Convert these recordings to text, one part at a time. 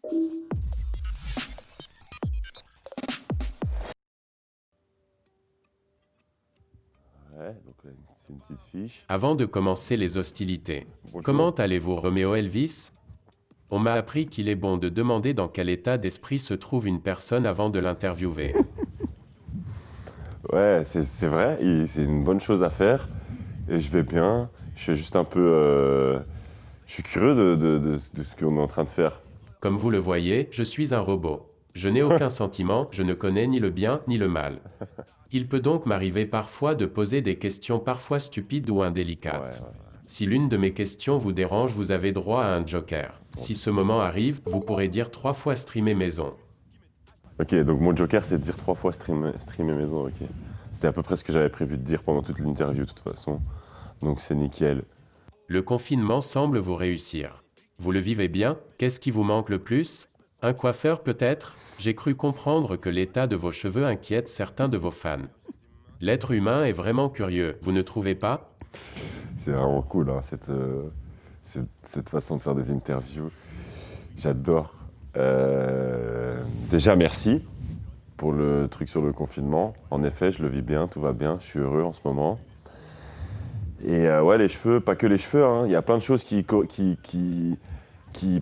Ouais, donc là, c'est une petite fiche. Avant de commencer les hostilités, Bonjour. comment allez-vous, Roméo Elvis? On m'a appris qu'il est bon de demander dans quel état d'esprit se trouve une personne avant de l'interviewer. Ouais, c'est vrai, c'est une bonne chose à faire. Et je vais bien. Je suis juste un peu. Je suis curieux de ce qu'on est en train de faire. Comme vous le voyez, je suis un robot. Je n'ai aucun sentiment, je ne connais ni le bien ni le mal. Il peut donc m'arriver parfois de poser des questions parfois stupides ou Ouais, indélicates. ouais. Si l'une de mes questions vous dérange, vous avez droit à un joker. Si ce moment arrive, vous pourrez dire 3 fois streamer maison. Ok, donc mon joker, c'est de dire 3 fois streamer maison, ok. C'était à peu près ce que j'avais prévu de dire pendant toute l'interview, de toute façon. Donc c'est nickel. Le confinement semble vous réussir. Vous le vivez bien? Qu'est-ce qui vous manque le plus? Un coiffeur peut-être? J'ai cru comprendre que l'état de vos cheveux inquiète certains de vos fans. L'être humain est vraiment curieux, vous ne trouvez pas? C'est vraiment cool, hein, cette façon de faire des interviews. J'adore. Déjà, merci pour le truc sur le confinement. En effet, je le vis bien, tout va bien, je suis heureux en ce moment. Et ouais, les cheveux, pas que les cheveux, hein, il y a plein de choses qui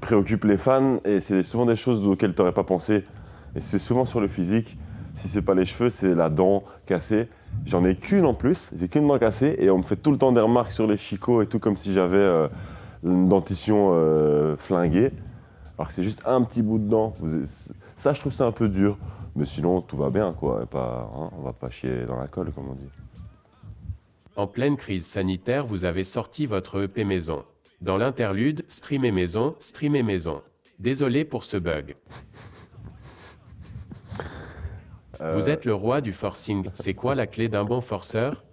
préoccupent les fans et c'est souvent des choses auxquelles tu n'aurais pas pensé. Et c'est souvent sur le physique. Si c'est pas les cheveux, c'est la dent cassée. J'en ai qu'une en plus, j'ai qu'une dent cassée et on me fait tout le temps des remarques sur les chicots et tout comme si j'avais une dentition flinguée. Alors que c'est juste un petit bout de dent. Ça, je trouve ça un peu dur. Mais sinon, tout va bien, quoi. Et pas, hein, on va pas chier dans la colle, comme on dit. En pleine crise sanitaire, vous avez sorti votre EP maison. Dans l'interlude, streamer maison, streamer maison. Désolé pour ce bug. Vous êtes le roi du forcing. C'est quoi la clé d'un bon forceur?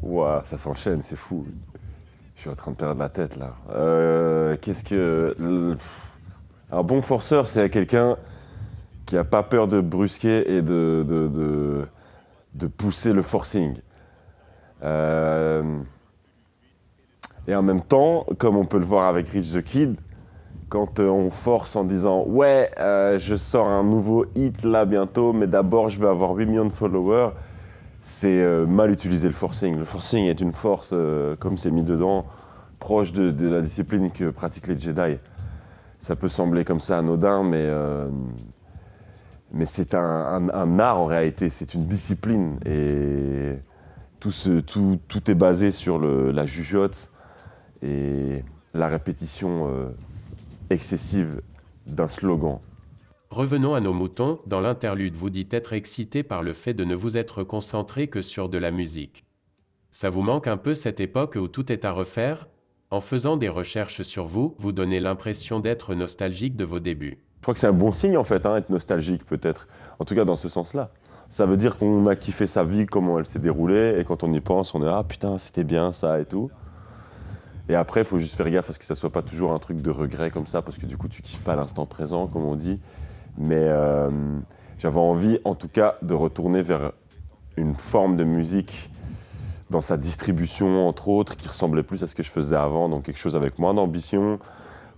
Ouah, ça s'enchaîne, c'est fou. Je suis en train de perdre la tête, là. Qu'est-ce que... Un bon forceur, c'est quelqu'un qui a pas peur de brusquer et de pousser le forcing. Euh, Et en même temps, comme on peut le voir avec Rich the Kid, quand on force en disant ouais, je sors un nouveau hit là bientôt, mais d'abord je vais avoir 8 millions de followers, c'est mal utiliser le forcing. Le forcing est une force, comme c'est mis dedans, proche de la discipline que pratiquent les Jedi. Ça peut sembler comme ça anodin, mais c'est un art en réalité, c'est une discipline. Et tout est basé sur la jugeote et la répétition excessive d'un slogan. Revenons à nos moutons, dans l'interlude vous dites être excité par le fait de ne vous être concentré que sur de la musique. Ça vous manque un peu cette époque où tout est à refaire? En faisant des recherches sur vous, vous donnez l'impression d'être nostalgique de vos débuts. Je crois que c'est un bon signe en fait, hein, être nostalgique peut-être, en tout cas dans ce sens-là. Ça veut dire qu'on a kiffé sa vie, comment elle s'est déroulée, et quand on y pense, on est ah putain, c'était bien ça et tout. Et après, il faut juste faire gaffe à ce que ça soit pas toujours un truc de regret comme ça, parce que du coup, tu kiffes pas l'instant présent, comme on dit. Mais j'avais envie, en tout cas, de retourner vers une forme de musique dans sa distribution, entre autres, qui ressemblait plus à ce que je faisais avant, donc quelque chose avec moins d'ambition,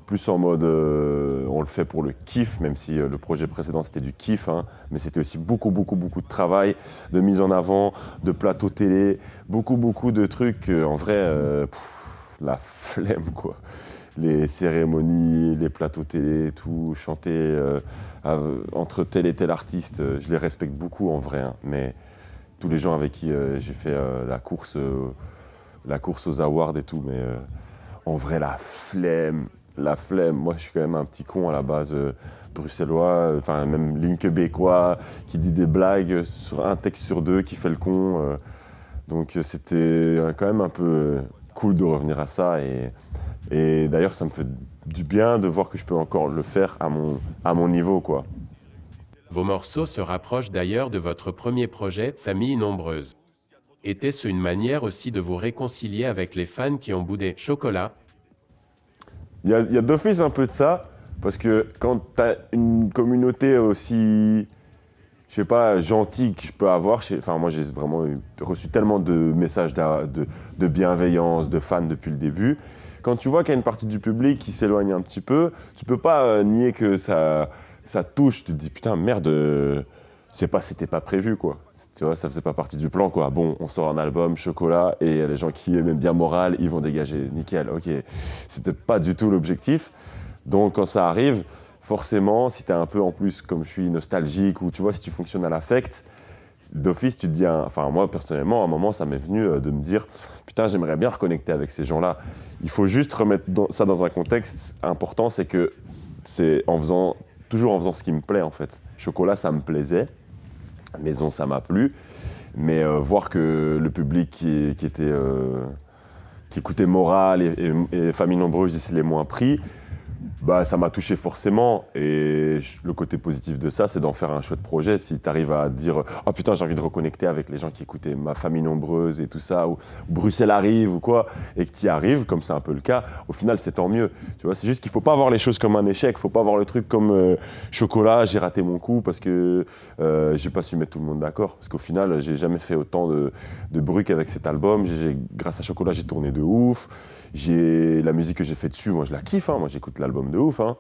plus en mode on le fait pour le kiff, même si le projet précédent c'était du kiff, hein, mais c'était aussi beaucoup, beaucoup, beaucoup de travail, de mise en avant, de plateau télé, beaucoup, beaucoup de trucs, en vrai, la flemme quoi. Les cérémonies, les plateaux télé, tout, chanter entre tel et tel artiste, je les respecte beaucoup en vrai, hein, mais tous les gens avec qui j'ai fait la course aux awards et tout, mais en vrai, la flemme, la flemme. Moi, je suis quand même un petit con à la base, bruxellois, enfin même ligne québécois, qui dit des blagues sur un texte sur deux, qui fait le con. Donc c'était quand même un peu cool de revenir à ça. Et d'ailleurs, ça me fait du bien de voir que je peux encore le faire à mon niveau, quoi. Vos morceaux se rapprochent d'ailleurs de votre premier projet, Famille nombreuse. Était-ce une manière aussi de vous réconcilier avec les fans qui ont boudé Chocolat? Il y a d'office un peu de ça, parce que quand tu as une communauté aussi, je sais pas, gentille que je peux avoir, enfin moi j'ai vraiment reçu tellement de messages de bienveillance, de fans depuis le début, quand tu vois qu'il y a une partie du public qui s'éloigne un petit peu, tu peux pas nier que ça touche. Tu te dis putain merde, c'était pas prévu quoi. Tu vois, ça faisait pas partie du plan quoi. Bon, on sort un album, Chocolat, et les gens qui aiment bien Morale, ils vont dégager. Nickel, ok. C'était pas du tout l'objectif. Donc quand ça arrive, forcément, si t'es un peu en plus, comme je suis nostalgique, ou tu vois, si tu fonctionnes à l'affect, d'office, tu te dis, enfin moi personnellement, à un moment, ça m'est venu de me dire, putain, j'aimerais bien reconnecter avec ces gens-là. Il faut juste remettre ça dans un contexte important, c'est que c'est toujours en faisant ce qui me plaît en fait. Chocolat, ça me plaisait, Maison, ça m'a plu, mais voir que le public qui écoutait Morale et Famille Nombreuse, ils se les moins pris, bah, ça m'a touché forcément, et le côté positif de ça, c'est d'en faire un chouette projet. Si tu arrives à dire « Oh putain, j'ai envie de reconnecter avec les gens qui écoutaient Ma Famille Nombreuse et tout ça », ou « Bruxelles arrive » ou quoi, et que tu y arrives, comme c'est un peu le cas, au final, c'est tant mieux. Tu vois, c'est juste qu'il faut pas voir les choses comme un échec, faut pas voir le truc comme Chocolat, j'ai raté mon coup parce que j'ai pas su mettre tout le monde d'accord. Parce qu'au final, j'ai jamais fait autant de bruit qu'avec cet album. Grâce à Chocolat, j'ai tourné de ouf. La musique que j'ai fait dessus, moi je la kiffe, hein. Moi j'écoute l'album de ouf, hein.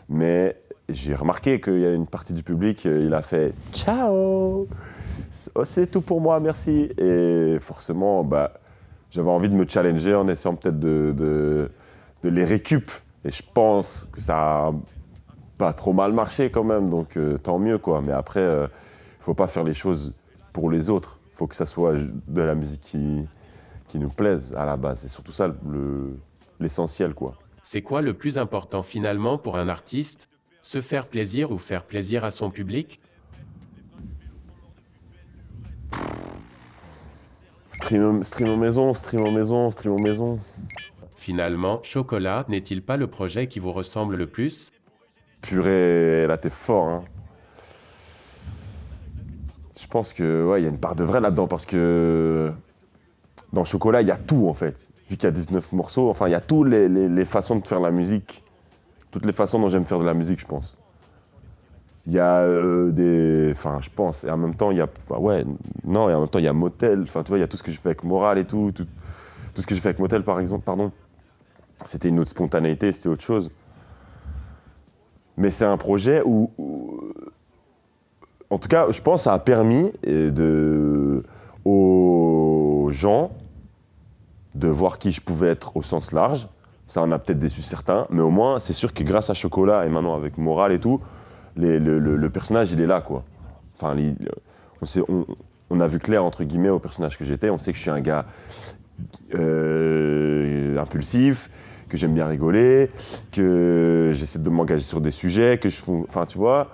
Mais j'ai remarqué qu'il y a une partie du public, il a fait « Ciao, oh, c'est tout pour moi, merci ». Et forcément, bah, j'avais envie de me challenger en essayant peut-être de les récup. Et je pense que ça a pas trop mal marché quand même, donc tant mieux quoi. Mais après, faut pas faire les choses pour les autres. Faut que ça soit de la musique qui nous plaisent à la base. C'est surtout ça l'essentiel, quoi. C'est quoi le plus important finalement pour un artiste? Se faire plaisir ou faire plaisir à son public? Stream en maison, stream en maison, stream en maison. Finalement, Chocolat n'est-il pas le projet qui vous ressemble le plus? Purée, là t'es fort, hein. Je pense que ouais, il y a une part de vrai là-dedans parce que dans Chocolat, il y a tout en fait. Vu qu'il y a 19 morceaux, enfin il y a toutes les façons de faire la musique, toutes les façons dont j'aime faire de la musique, je pense. Il y a enfin je pense, et en même temps il y a, enfin, ouais, non, et en même temps il y a Motel, enfin tu vois, il y a tout ce que je fais avec Morale et tout ce que j'ai fait avec Motel par exemple, pardon. C'était une autre spontanéité, c'était autre chose. Mais c'est un projet en tout cas, je pense que ça a permis aux gens de voir qui je pouvais être au sens large. Ça en a peut-être déçu certains, mais au moins, c'est sûr que grâce à Chocolat et maintenant avec Morale et tout, le personnage, il est là, quoi. Enfin, on a vu clair, entre guillemets, au personnage que j'étais. On sait que je suis un gars impulsif, que j'aime bien rigoler, que j'essaie de m'engager sur des sujets, enfin, tu vois,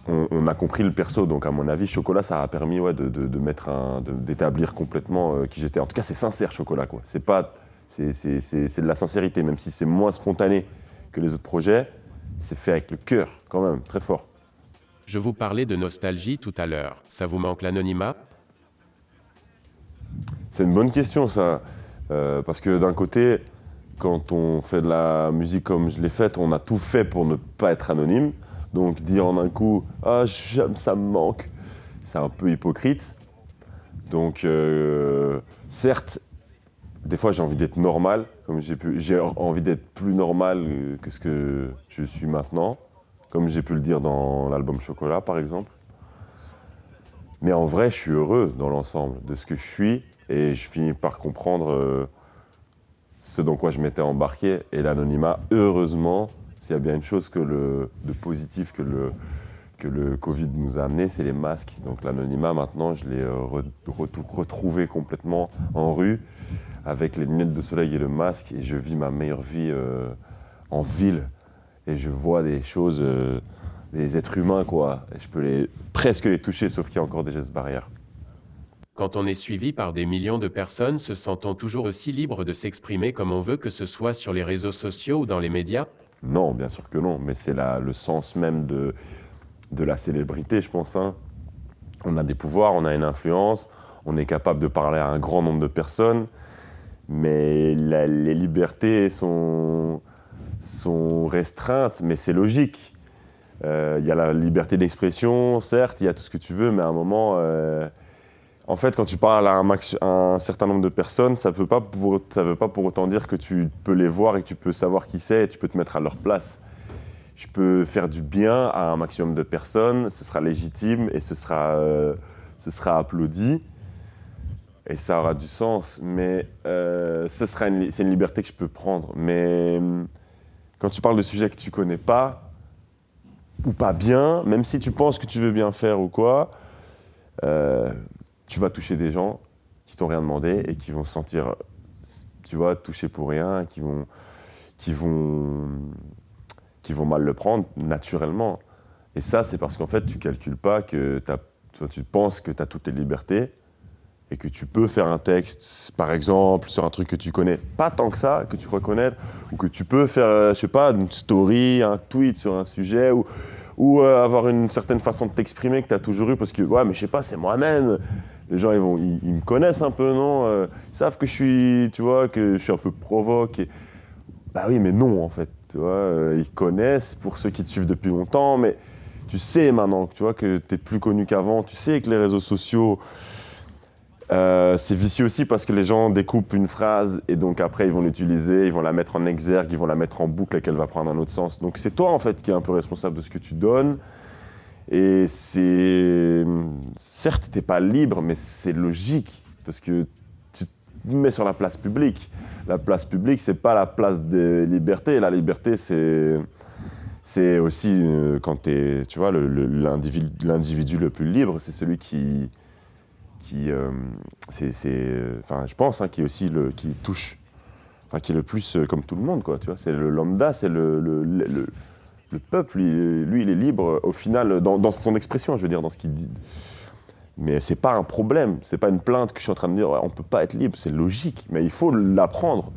on a compris le perso, donc à mon avis, Chocolat, ça a permis ouais, d'établir complètement qui j'étais. En tout cas, c'est sincère, Chocolat, quoi. C'est de la sincérité, même si c'est moins spontané que les autres projets, c'est fait avec le cœur, quand même, très fort. Je vous parlais de nostalgie tout à l'heure. Ça vous manque l'anonymat? C'est une bonne question, ça. Parce que d'un côté, quand on fait de la musique comme je l'ai faite, on a tout fait pour ne pas être anonyme. Donc dire en un coup « Ah, j'aime, ça me manque », c'est un peu hypocrite. Donc certes, des fois j'ai envie d'être normal, comme j'ai envie d'être plus normal que ce que je suis maintenant, comme j'ai pu le dire dans l'album Chocolat par exemple. Mais en vrai, je suis heureux dans l'ensemble de ce que je suis et je finis par comprendre ce dans quoi je m'étais embarqué. Et l'anonymat, heureusement, s'il y a bien une chose de positif que le Covid nous a amené, c'est les masques. Donc l'anonymat, maintenant, je l'ai retrouvé complètement en rue, avec les lunettes de soleil et le masque, et je vis ma meilleure vie en ville. Et je vois des choses, des êtres humains, quoi. Et je peux presque les toucher, sauf qu'il y a encore des gestes barrières. Quand on est suivi par des millions de personnes, se sent-on toujours aussi libre de s'exprimer comme on veut, que ce soit sur les réseaux sociaux ou dans les médias? Non, bien sûr que non, mais c'est le sens même de la célébrité, je pense, hein. On a des pouvoirs, on a une influence, on est capable de parler à un grand nombre de personnes, mais les libertés sont restreintes, mais c'est logique. Il y a la liberté d'expression, certes, il y a tout ce que tu veux, mais à un moment, En fait, quand tu parles à un certain nombre de personnes, ça veut pas pour autant dire que tu peux les voir et que tu peux savoir qui c'est et tu peux te mettre à leur place. Je peux faire du bien à un maximum de personnes, ce sera légitime et ce sera applaudi et ça aura du sens. Mais c'est une liberté que je peux prendre. Mais quand tu parles de sujets que tu connais pas ou pas bien, même si tu penses que tu veux bien faire ou quoi, tu vas toucher des gens qui t'ont rien demandé et qui vont se sentir, tu vois, touchés pour rien, qui vont mal le prendre naturellement. Et ça, c'est parce qu'en fait, tu calcules pas que tu penses que tu as toutes les libertés et que tu peux faire un texte, par exemple, sur un truc que tu connais pas tant que ça, que tu crois connaître, ou que tu peux faire, je sais pas, une story, un tweet sur un sujet, ou avoir une certaine façon de t'exprimer que tu as toujours eu, parce que, ouais, mais je sais pas, c'est moi-même. Les gens, ils me connaissent un peu, non? Ils savent que je suis, tu vois, que je suis un peu provoque. Bah oui, mais non, en fait. Tu vois, ils connaissent pour ceux qui te suivent depuis longtemps, mais tu sais maintenant tu vois, que tu es plus connu qu'avant. Tu sais que les réseaux sociaux, c'est vicieux aussi parce que les gens découpent une phrase et donc après ils vont l'utiliser, ils vont la mettre en exergue, ils vont la mettre en boucle et qu'elle va prendre un autre sens. Donc c'est toi en fait qui es un peu responsable de ce que tu donnes. Et c'est... Certes, t'es pas libre, mais c'est logique parce que tu te mets sur la place publique. La place publique, c'est pas la place des libertés. La liberté, c'est aussi quand t'es, tu vois, l'individu le plus libre, c'est celui enfin, je pense, hein, qui est aussi qui touche, enfin, qui est le plus comme tout le monde, quoi. Tu vois, c'est le lambda, c'est le peuple, lui, il est libre au final dans son expression, je veux dire, dans ce qu'il dit. Mais c'est pas un problème, c'est pas une plainte que je suis en train de dire. Ouais, on peut pas être libre, c'est logique, mais il faut l'apprendre.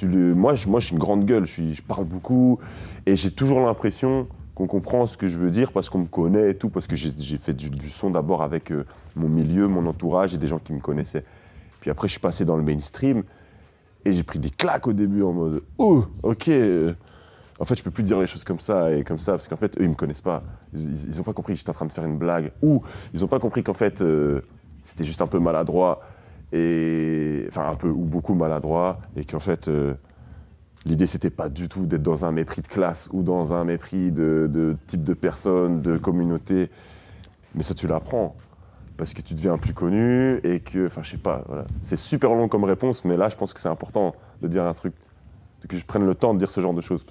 Moi, je suis une grande gueule, je parle beaucoup et j'ai toujours l'impression qu'on comprend ce que je veux dire parce qu'on me connaît et tout, parce que j'ai fait du son d'abord avec mon milieu, mon entourage et des gens qui me connaissaient. Puis après, je suis passé dans le mainstream et j'ai pris des claques au début en mode « Oh, ok, en fait, je peux plus dire les choses comme ça et comme ça, parce qu'en fait, eux, ils me connaissent pas. Ils ont pas compris que j'étais en train de faire une blague. Ou ils ont pas compris qu'en fait, c'était juste un peu maladroit. Enfin, un peu ou beaucoup maladroit. Et qu'en fait, l'idée, c'était pas du tout d'être dans un mépris de classe ou dans un mépris de type de personne, de communauté. Mais ça, tu l'apprends. Parce que tu deviens plus connu et que, enfin, je sais pas, voilà. C'est super long comme réponse, mais là, je pense que c'est important de dire un truc, que je prenne le temps de dire ce genre de choses,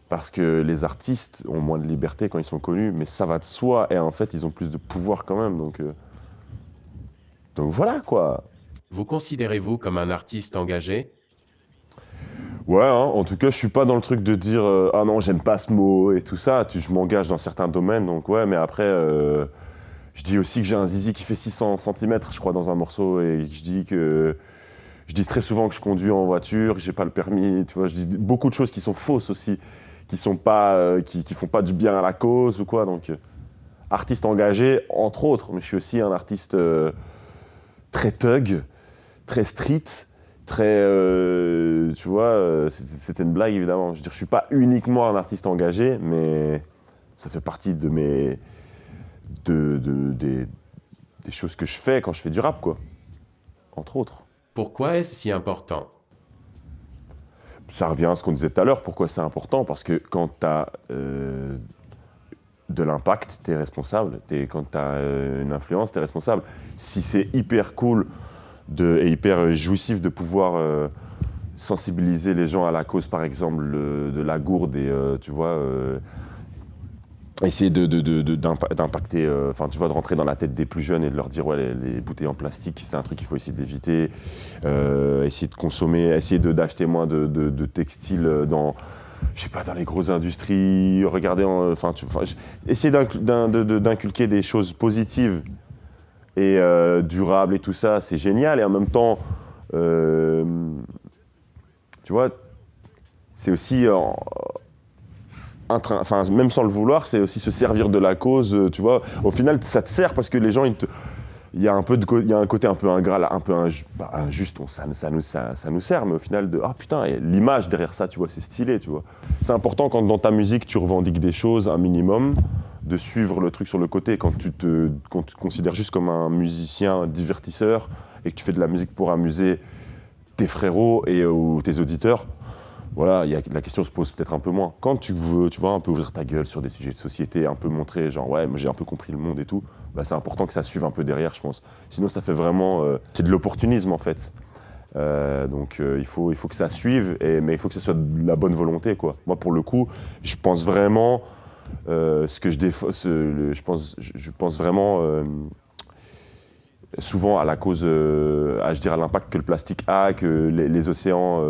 parce que les artistes ont moins de liberté quand ils sont connus, mais ça va de soi, et en fait, ils ont plus de pouvoir quand même, donc voilà, quoi. Vous considérez-vous comme un artiste engagé? Ouais, hein, en tout cas, je suis pas dans le truc de dire ah non, j'aime pas ce mot et tout ça. Je m'engage dans certains domaines, donc ouais, mais après, je dis aussi que j'ai un zizi qui fait 600 cm, je crois, dans un morceau, et je dis très souvent que je conduis en voiture, que j'ai pas le permis, tu vois. Je dis beaucoup de choses qui sont fausses aussi, qui sont pas, qui font pas du bien à la cause ou quoi. Donc, artiste engagé, entre autres, mais je suis aussi un artiste très thug, très street. Très, tu vois, c'était une blague évidemment. Je veux dire, je suis pas uniquement un artiste engagé, mais ça fait partie des choses que je fais quand je fais du rap, quoi, entre autres. Pourquoi est-ce si important? Ça revient à ce qu'on disait tout à l'heure, pourquoi c'est important, parce que quand tu as de l'impact, tu es responsable, quand tu as une influence, tu es responsable. Si c'est hyper cool et hyper jouissif de pouvoir sensibiliser les gens à la cause, par exemple, de la gourde et, tu vois, essayer d'impacter, enfin, tu vois, de rentrer dans la tête des plus jeunes et de leur dire, ouais, les bouteilles en plastique, c'est un truc qu'il faut essayer d'éviter, essayer de consommer, essayer d'acheter moins de textiles dans, je sais pas, dans les grosses industries, regarder, essayer d'inculquer des choses positives et durables et tout ça, c'est génial, et en même temps, tu vois, c'est aussi, même sans le vouloir, c'est aussi se servir de la cause, tu vois. Au final, ça te sert parce que les gens, il y a un côté un peu ingrat, là, un peu injuste, ça nous sert, mais au final, ah putain, et l'image derrière ça, tu vois, c'est stylé, tu vois. C'est important quand dans ta musique, tu revendiques des choses, un minimum, de suivre le truc sur le côté. Quand tu te considères juste comme un musicien divertisseur et que tu fais de la musique pour amuser tes frérots ou tes auditeurs, voilà, la question se pose peut-être un peu moins. Quand tu veux, tu vois, un peu ouvrir ta gueule sur des sujets de société, un peu montrer, genre, ouais, moi j'ai un peu compris le monde et tout, bah, c'est important que ça suive un peu derrière, je pense. Sinon, ça fait vraiment... c'est de l'opportunisme, en fait. Donc, il faut que ça suive, mais il faut que ça soit de la bonne volonté, quoi. Moi, pour le coup, je pense vraiment... je pense vraiment souvent à la cause, je dirais à l'impact que le plastique a, que les océans...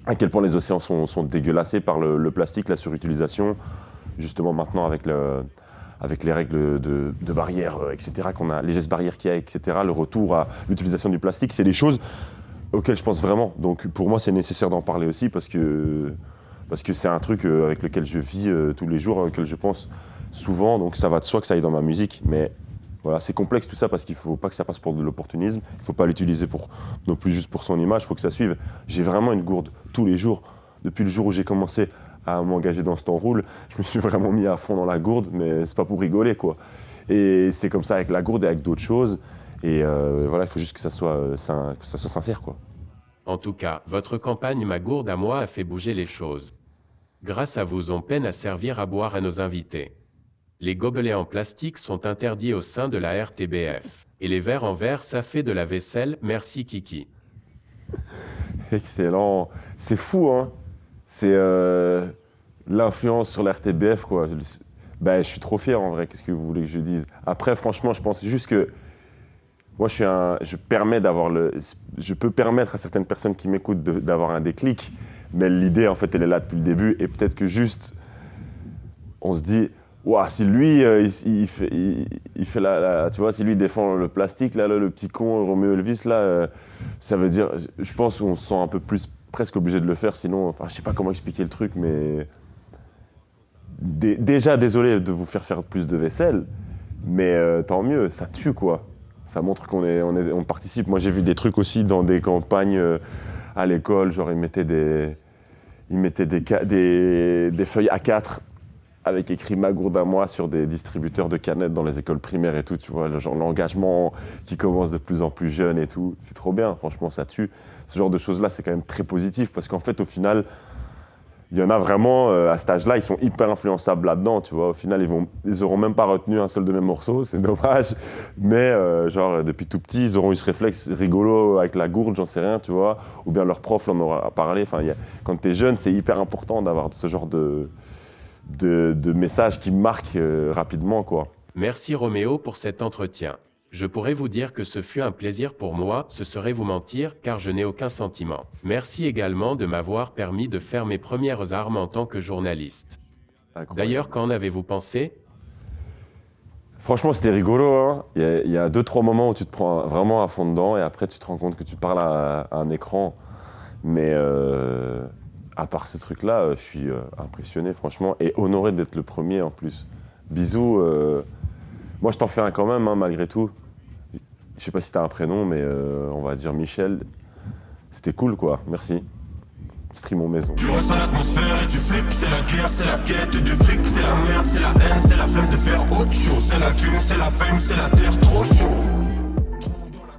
à quel point les océans sont dégueulassés par le plastique, la surutilisation, justement maintenant avec les règles de barrières, etc., qu'on a, les gestes barrières qu'il y a, etc., le retour à l'utilisation du plastique, c'est des choses auxquelles je pense vraiment. Donc pour moi, c'est nécessaire d'en parler aussi parce que c'est un truc avec lequel je vis tous les jours, auquel je pense souvent, donc ça va de soi que ça aille dans ma musique. Mais voilà, c'est complexe tout ça parce qu'il ne faut pas que ça passe pour de l'opportunisme, il ne faut pas l'utiliser non plus juste pour son image, il faut que ça suive. J'ai vraiment une gourde tous les jours. Depuis le jour où j'ai commencé à m'engager dans ce temps roule, je me suis vraiment mis à fond dans la gourde, mais c'est pas pour rigoler, quoi. Et c'est comme ça avec la gourde et avec d'autres choses. Et voilà, il faut juste que ça soit sincère, quoi. En tout cas, votre campagne Ma gourde à moi a fait bouger les choses. Grâce à vous, on peine à servir à boire à nos invités. Les gobelets en plastique sont interdits au sein de la RTBF. Et les verres en verre, ça fait de la vaisselle. Merci Kiki. Excellent. C'est fou, hein. C'est l'influence sur la RTBF, quoi. Ben, je suis trop fier, en vrai. Qu'est-ce que vous voulez que je dise? Après, franchement, je pense juste que moi, je peux permettre à certaines personnes qui m'écoutent d'avoir un déclic, mais l'idée, en fait, elle est là depuis le début. Et peut-être que juste, on se dit, ouah, si lui, il fait tu vois, si lui défend le plastique, là, le petit con Roméo Elvis, là, ça veut dire, je pense qu'on se sent un peu plus presque obligé de le faire, sinon, enfin, je sais pas comment expliquer le truc, mais déjà, désolé de vous faire plus de vaisselle, mais tant mieux, ça tue, quoi. Ça montre on participe. Moi, j'ai vu des trucs aussi dans des campagnes à l'école, genre ils mettaient des feuilles A4 avec écrit Ma gourde à moi sur des distributeurs de canettes dans les écoles primaires et tout, tu vois, genre l'engagement qui commence de plus en plus jeune et tout. C'est trop bien, franchement, ça tue. Ce genre de choses-là, c'est quand même très positif parce qu'en fait, au final, il y en a vraiment, à cet âge-là, ils sont hyper influençables là-dedans, tu vois. Au final, ils auront même pas retenu un seul de mes morceaux, c'est dommage. Mais genre, depuis tout petit, ils auront eu ce réflexe rigolo avec la gourde, j'en sais rien, tu vois. Ou bien leur prof en aura parlé. Enfin, quand t'es jeune, c'est hyper important d'avoir ce genre de messages qui marquent rapidement, quoi. Merci Roméo pour cet entretien. Je pourrais vous dire que ce fut un plaisir pour moi, ce serait vous mentir, car je n'ai aucun sentiment. Merci également de m'avoir permis de faire mes premières armes en tant que journaliste. Incroyable. D'ailleurs, qu'en avez-vous pensé? Franchement, c'était rigolo, hein. Il y a 2-3 moments où tu te prends vraiment à fond dedans et après tu te rends compte que tu parles à un écran. Mais à part ce truc-là, je suis impressionné, franchement, et honoré d'être le premier en plus. Bisous. Moi, je t'en fais un quand même, hein, malgré tout. Je sais pas si t'as un prénom, mais on va dire Michel. C'était cool, quoi. Merci. Stream maison. Tu ressens l'atmosphère et tu flippes. C'est la guerre, c'est la quête du fric. C'est la merde, c'est la haine, c'est la flemme de faire autre chose. C'est la thune, c'est la fame, c'est la terre trop chaud.